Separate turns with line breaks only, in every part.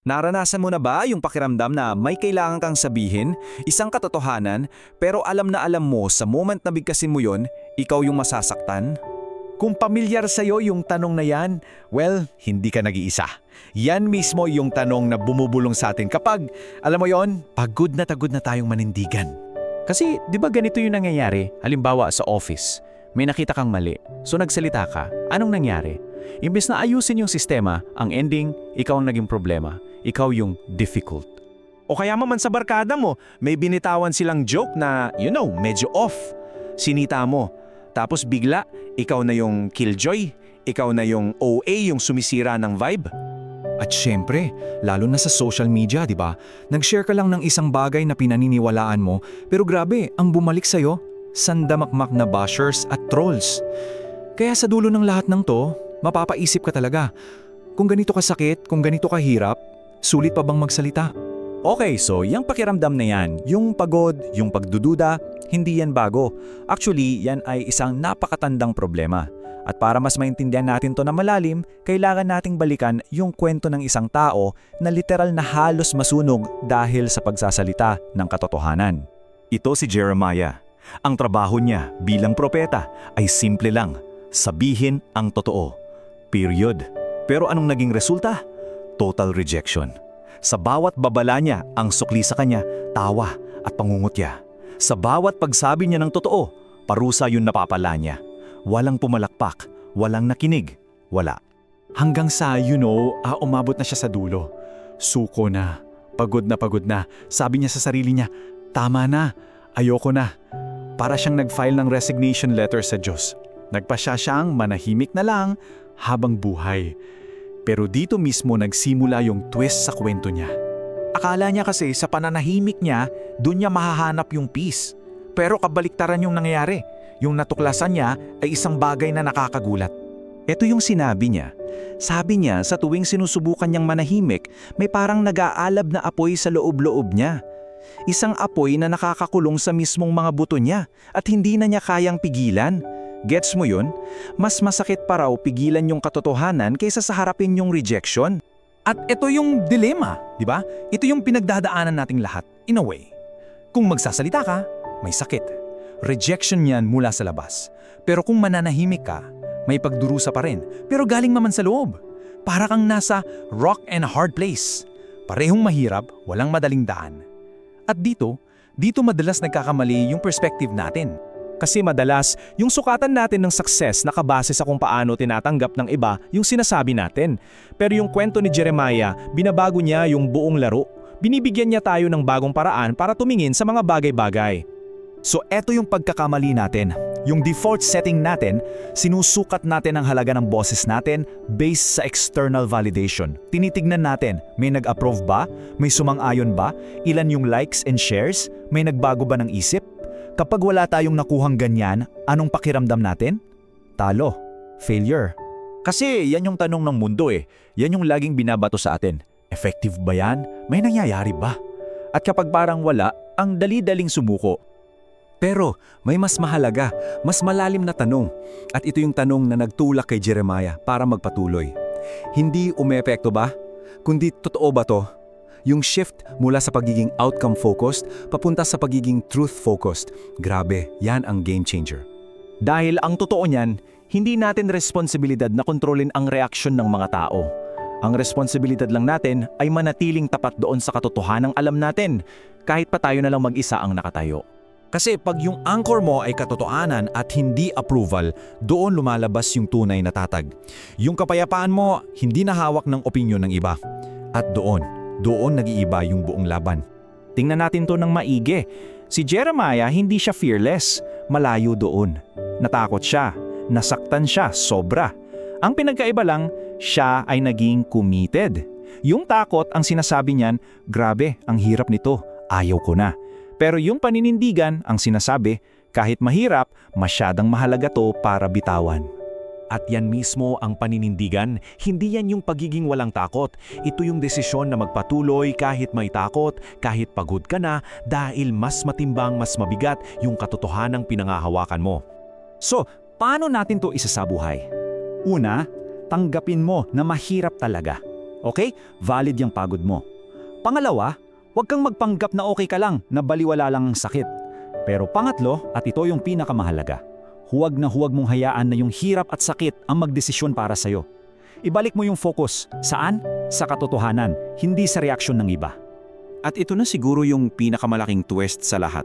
Naranasan mo na ba yung pakiramdam na may kailangan kang sabihin, isang katotohanan, pero alam na alam mo sa moment na bigkasin mo yon, ikaw yung masasaktan?
Kung pamilyar sa'yo yung tanong na yan, well, hindi ka nag-iisa. Yan mismo yung tanong na bumubulong sa atin kapag, alam mo yon, pagod na tayong manindigan. Kasi, di ba ganito yung nangyayari? Halimbawa sa office, may nakita kang mali, so nagsalita ka, anong nangyari? Imbes na ayusin yung sistema, ang ending, ikaw ang naging problema. Ikaw yung difficult.
O kaya man sa barkada mo, may binitawan silang joke na, medyo off. Sinita mo. Tapos bigla, ikaw na yung killjoy, ikaw na yung OA, yung sumisira ng vibe.
At syempre, lalo na sa social media, di ba? Nag-share ka lang ng isang bagay na pinaniniwalaan mo, pero grabe, ang bumalik sa'yo, sandamakmak na bashers at trolls. Kaya sa dulo ng lahat ng to, mapapaisip ka talaga, kung ganito kasakit, kung ganito kahirap, sulit pa bang magsalita?
Okay, so yung pakiramdam na yan, yung pagod, yung pagdududa, hindi yan bago. Actually, yan ay isang napakatandang problema. At para mas maintindihan natin to na malalim, kailangan nating balikan yung kwento ng isang tao na literal na halos masunog dahil sa pagsasalita ng katotohanan.
Ito si Jeremiah. Ang trabaho niya bilang propeta ay simple lang, sabihin ang totoo. Period. Pero anong naging resulta? Total rejection. Sa bawat babala niya, ang sukli sa kanya, tawa at pangungutya. Sa bawat pagsabi niya ng totoo, parusa yung napapala niya. Walang pumalakpak, walang nakinig, wala.
Hanggang sa, umabot na siya sa dulo. Suko na, pagod na. Sabi niya sa sarili niya, tama na, ayoko na. Para siyang nag-file ng resignation letter sa Diyos. Nagpasya siyang manahimik na lang habang buhay. Pero dito mismo nagsimula yung twist sa kwento niya. Akala niya kasi sa pananahimik niya, doon niya mahahanap yung peace. Pero kabaliktaran yung nangyayari. Yung natuklasan niya ay isang bagay na nakakagulat.
Ito yung sinabi niya. Sabi niya sa tuwing sinusubukan niyang manahimik, may parang nag-aalab na apoy sa loob-loob niya. Isang apoy na nakakakulong sa mismong mga buto niya at hindi na niya kayang pigilan. Gets mo yun? Mas masakit pa raw pigilan yung katotohanan kaysa sa harapin yung rejection.
At ito yung dilema, di ba? Ito yung pinagdadaanan nating lahat, in a way. Kung magsasalita ka, may sakit. Rejection yan mula sa labas. Pero kung mananahimik ka, may pagdurusa pa rin, pero galing naman sa loob. Para kang nasa rock and hard place. Parehong mahirap, walang madaling daan. At dito madalas nagkakamali yung perspective natin.
Kasi madalas, yung sukatan natin ng success nakabase sa kung paano tinatanggap ng iba yung sinasabi natin. Pero yung kwento ni Jeremiah, binabago niya yung buong laro. Binibigyan niya tayo ng bagong paraan para tumingin sa mga bagay-bagay.
So eto yung pagkakamali natin. Yung default setting natin, sinusukat natin ang halaga ng boses natin based sa external validation. Tinitignan natin, may nag-approve ba? May sumang-ayon ba? Ilan yung likes and shares? May nagbago ba ng isip? Kapag wala tayong nakuhang ganyan, anong pakiramdam natin? Talo. Failure. Kasi yan yung tanong ng mundo eh. Yan yung laging binabato sa atin. Effective ba yan? May nangyayari ba? At kapag parang wala, ang dali-daling sumuko. Pero may mas mahalaga, mas malalim na tanong. At ito yung tanong na nagtulak kay Jeremiah para magpatuloy. Hindi umepekto ba? Kundi totoo ba to? Yung shift mula sa pagiging outcome-focused papunta sa pagiging truth-focused. Grabe, yan ang game changer.
Dahil ang totoo niyan, hindi natin responsibilidad na kontrolin ang reaksyon ng mga tao. Ang responsibilidad lang natin ay manatiling tapat doon sa katotohanang alam natin, kahit pa tayo na lang mag-isa ang nakatayo.
Kasi pag yung anchor mo ay katotohanan at hindi approval, doon lumalabas yung tunay na tatag. Yung kapayapaan mo, hindi nahawak ng opinyon ng iba. At doon nag-iiba yung buong laban.
Tingnan natin to ng maigi. Si Jeremiah hindi siya fearless, malayo doon. Natakot siya, nasaktan siya, sobra. Ang pinagkaiba lang, siya ay naging committed. Yung takot ang sinasabi niyan, grabe, ang hirap nito, ayaw ko na. Pero yung paninindigan ang sinasabi, kahit mahirap, masyadang mahalaga to para bitawan. At yan mismo ang paninindigan, hindi yan yung pagiging walang takot. Ito yung desisyon na magpatuloy kahit may takot, kahit pagod ka na, dahil mas matimbang, mas mabigat yung katotohanang pinangahawakan mo. So, paano natin to isasabuhay? Una, tanggapin mo na mahirap talaga.
Okay? Valid yung pagod mo. Pangalawa, huwag kang magpanggap na okay ka lang, na baliwala lang ang sakit. Pero pangatlo, at ito yung pinakamahalaga, huwag na huwag mong hayaan na yung hirap at sakit ang magdesisyon para sa'yo. Ibalik mo yung focus. Saan? Sa katotohanan, hindi sa reaksyon ng iba.
At ito na siguro yung pinakamalaking twist sa lahat.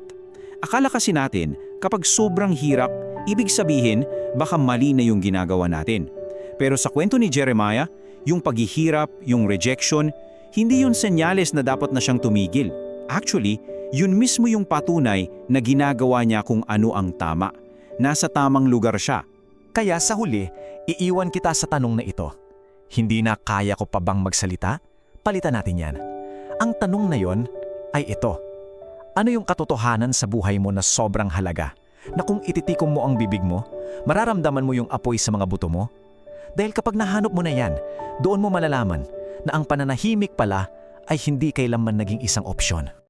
Akala kasi natin, kapag sobrang hirap, ibig sabihin, baka mali na yung ginagawa natin. Pero sa kwento ni Jeremiah, yung paghihirap, yung rejection, hindi yun senyales na dapat na siyang tumigil. Actually, yun mismo yung patunay na ginagawa niya kung ano ang tama. Nasa tamang lugar siya.
Kaya sa huli, iiwan kita sa tanong na ito. Hindi na kaya ko pa bang magsalita? Palitan natin yan. Ang tanong na yon ay ito. Ano yung katotohanan sa buhay mo na sobrang halaga? Na kung ititikom mo ang bibig mo, mararamdaman mo yung apoy sa mga buto mo? Dahil kapag nahanap mo na yan, doon mo malalaman na ang pananahimik pala ay hindi kailanman naging isang opsyon.